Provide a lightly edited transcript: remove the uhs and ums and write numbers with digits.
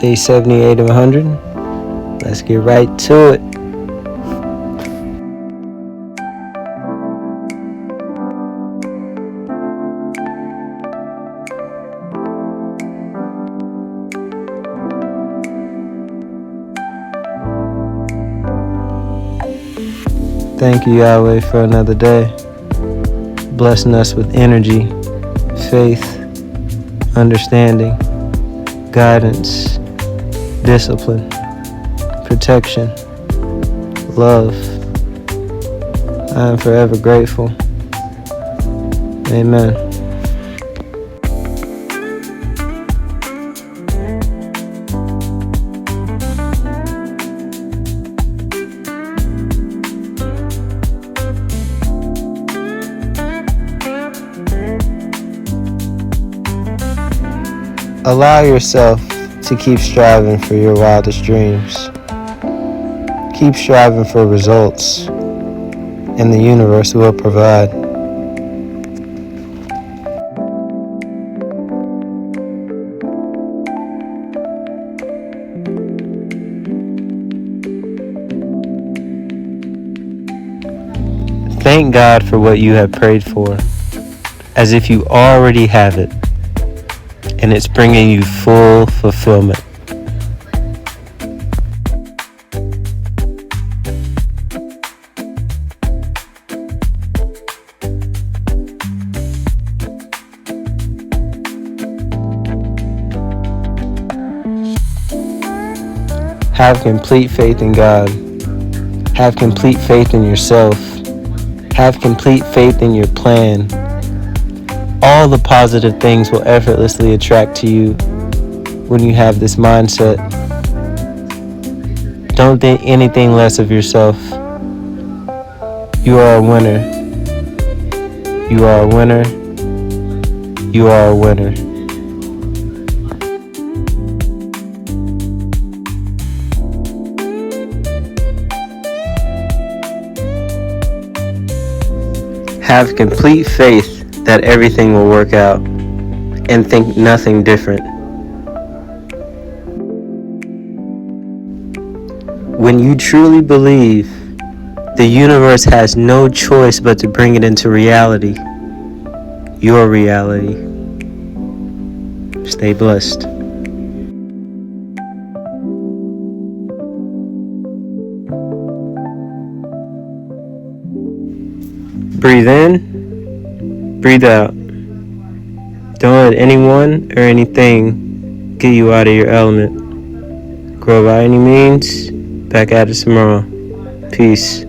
Day 78 of 100. Let's get right to it. Thank you, Yahweh, for another day, blessing us with energy, faith, understanding, guidance, discipline, protection, love. I am forever grateful. Amen. Allow yourself to keep striving for your wildest dreams. Keep striving for results, and the universe will provide. Thank God for what you have prayed for, as if you already have it, and it's bringing you full fulfillment. Have complete faith in God. Have complete faith in yourself. Have complete faith in your plan. All the positive things will effortlessly attract to you when you have this mindset. Don't think anything less of yourself. You are a winner. You are a winner. You are a winner. Have complete faith that everything will work out, and think nothing different. When you truly believe, the universe has no choice but to bring it into reality, your reality. Stay blessed. Breathe in, breathe out. Don't let anyone or anything get you out of your element. Grow by any means. Back at it tomorrow. Peace.